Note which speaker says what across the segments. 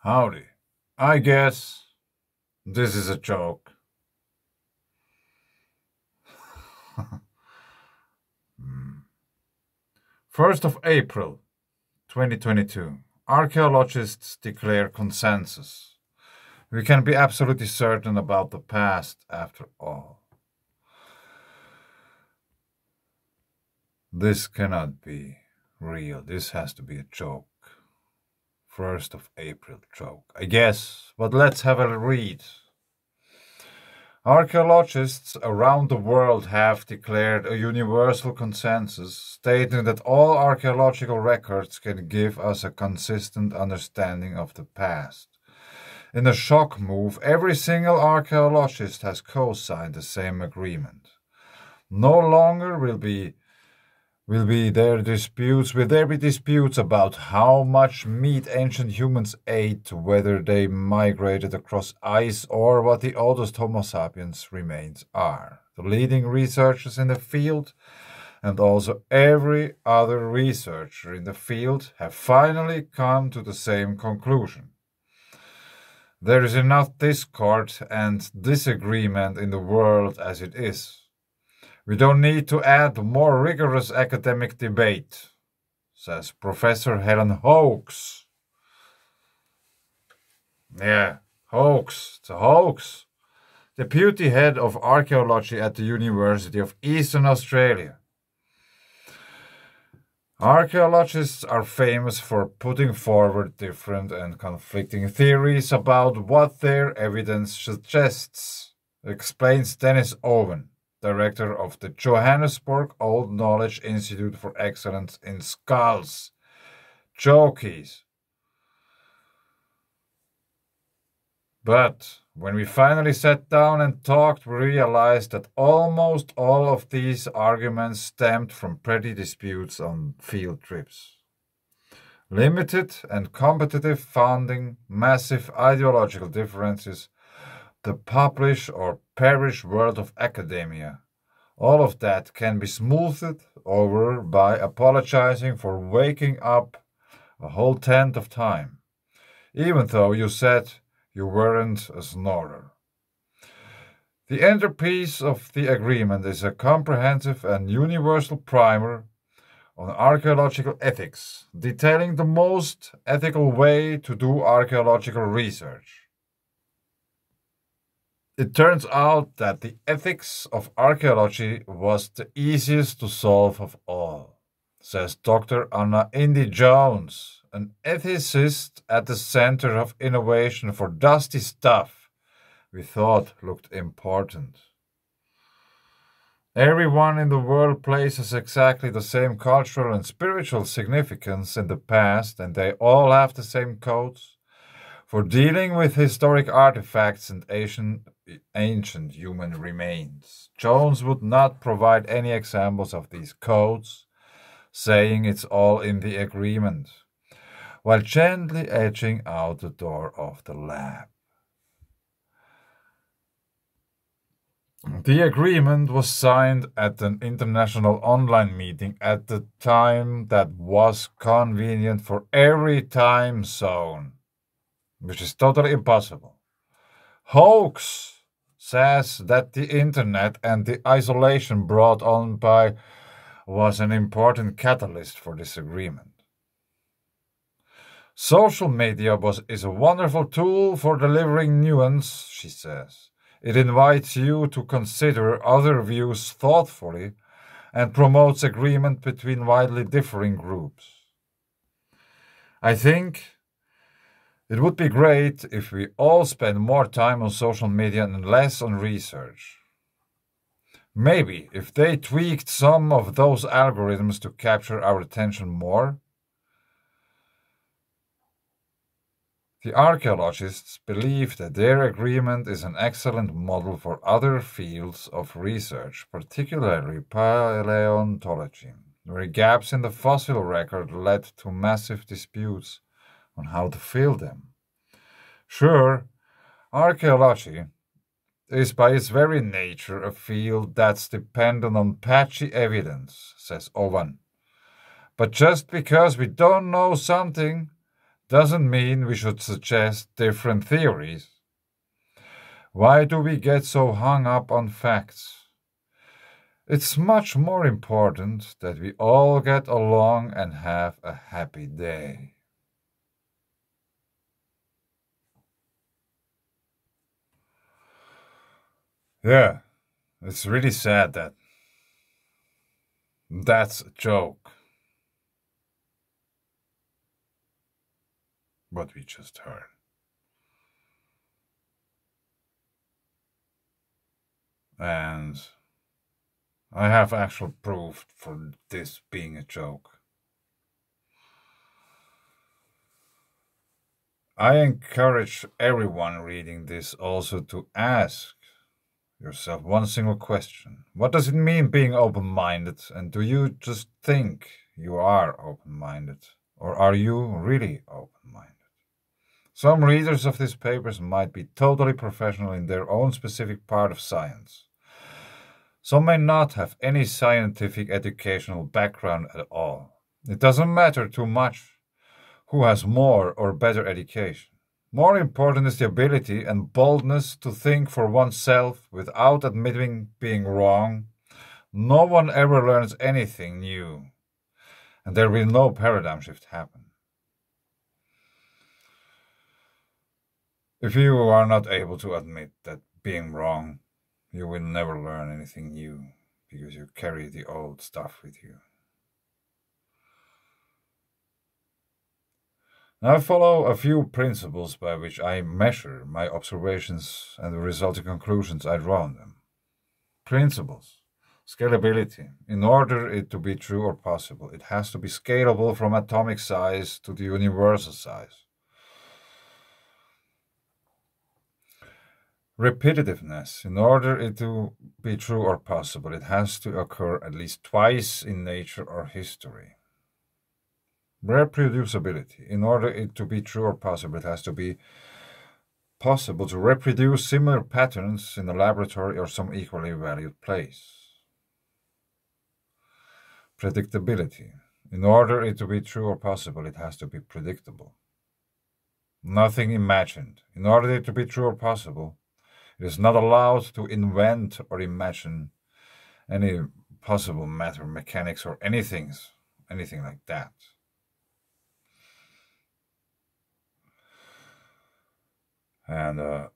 Speaker 1: Howdy. I guess this is a joke. Hmm. 1st of April, 2022. Archaeologists declare consensus. We can be absolutely certain about the past after all. This cannot be real. This has to be a joke. 1st of April joke. I guess, but let's have a read. Archaeologists around the world have declared a universal consensus stating that all archaeological records can give us a consistent understanding of the past. In a shock move, every single archaeologist has co-signed the same agreement. No longer will there be disputes about how much meat ancient humans ate, whether they migrated across ice, or what the oldest Homo sapiens remains are. The leading researchers in the field, and also every other researcher in the field, have finally come to the same conclusion. There is enough discord and disagreement in the world as it is. We don't need to add more rigorous academic debate, says Professor Helen Hoax. Yeah, hoax. It's a hoax. Deputy head of archaeology at the University of Eastern Australia. Archaeologists are famous for putting forward different and conflicting theories about what their evidence suggests, explains Dennis Owen, director of the Johannesburg Old Knowledge Institute for Excellence in Skulls. Jokies. But when we finally sat down and talked, we realized that almost all of these arguments stemmed from petty disputes on field trips. Limited and competitive funding, massive ideological differences, the publish or perish world of academia. All of that can be smoothed over by apologizing for waking up a whole tenth of time, even though you said you weren't a snorer. The centerpiece of the agreement is a comprehensive and universal primer on archaeological ethics, detailing the most ethical way to do archaeological research. It turns out that the ethics of archaeology was the easiest to solve of all, says Dr. Anna Indy Jones, an ethicist at the Center of Innovation for Dusty Stuff we thought looked important. Everyone in the world places exactly the same cultural and spiritual significance in the past, and they all have the same codes for dealing with historic artifacts and ancient human remains. Jones would not provide any examples of these codes, saying it's all in the agreement, while gently edging out the door of the lab. The agreement was signed at an international online meeting at the time that was convenient for every time zone, which is totally impossible. Hoax says that the internet and the isolation brought on by was an important catalyst for this agreement. Social media is a wonderful tool for delivering nuance, she says. It invites you to consider other views thoughtfully and promotes agreement between widely differing groups. I think it would be great if we all spend more time on social media and less on research. Maybe if they tweaked some of those algorithms to capture our attention more. The archaeologists believe that their agreement is an excellent model for other fields of research, particularly paleontology, where gaps in the fossil record led to massive disputes on how to fill them. Sure, archaeology is by its very nature a field that's dependent on patchy evidence, says Owen. But just because we don't know something doesn't mean we should suggest different theories. Why do we get so hung up on facts? It's much more important that we all get along and have a happy day. Yeah, it's really sad that that's a joke, what we just heard. And I have actual proof for this being a joke. I encourage everyone reading this also to ask yourself one single question. What does it mean being open minded? And do you just think you are open minded? Or are you really open minded? Some readers of these papers might be totally professional in their own specific part of science. Some may not have any scientific educational background at all. It doesn't matter too much who has more or better education. More important is the ability and boldness to think for oneself without admitting being wrong. No one ever learns anything new, and there will no paradigm shift happen. If you are not able to admit that being wrong, you will never learn anything new because you carry the old stuff with you. Now I follow a few principles by which I measure my observations and the resulting conclusions I draw on them. Principles. Scalability. In order it to be true or possible, it has to be scalable from atomic size to the universal size. Repetitiveness. In order it to be true or possible, it has to occur at least twice in nature or history. Reproducibility. In order it to be true or possible, it has to be possible to reproduce similar patterns in a laboratory or some equally valued place. Predictability. In order it to be true or possible, it has to be predictable. Nothing imagined. In order it to be true or possible, it is not allowed to invent or imagine any possible matter mechanics or anything like that. And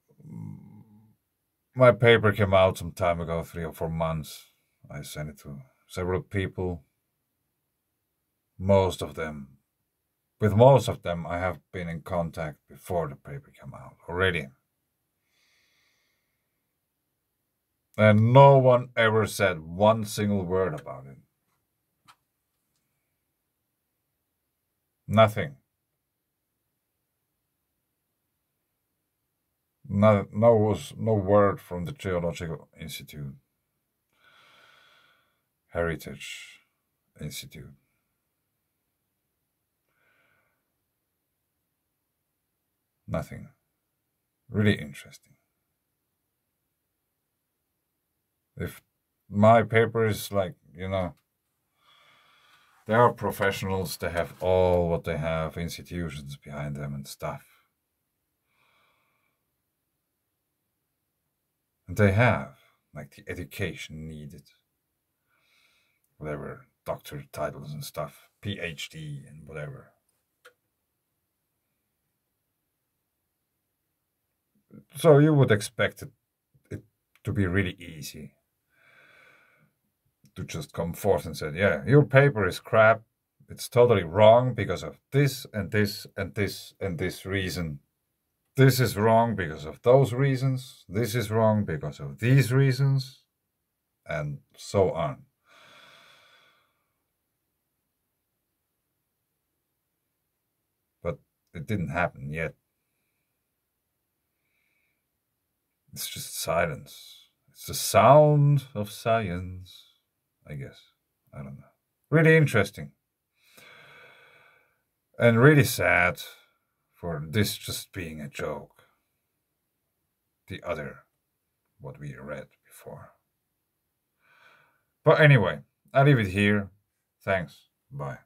Speaker 1: my paper came out some time ago, 3 or 4 months. I sent it to several people. With most of them, I have been in contact before the paper came out already. And no one ever said one single word about it. Nothing. No word from the Geological Institute, Heritage Institute. Nothing. Really interesting. If my paper is like, they are professionals, they have all what they have, institutions behind them and stuff. And they have, like, the education needed. Whatever, doctor titles and stuff, PhD and whatever. So you would expect it to be really easy to just come forth and say, yeah, your paper is crap. It's totally wrong because of this and this and this and this reason. This is wrong because of those reasons. This is wrong because of these reasons. And so on. But it didn't happen yet. It's just silence. It's the sound of science, I guess. I don't know. Really interesting. And really sad for this just being a joke. The other, what we read before. But anyway, I leave it here. Thanks. Bye.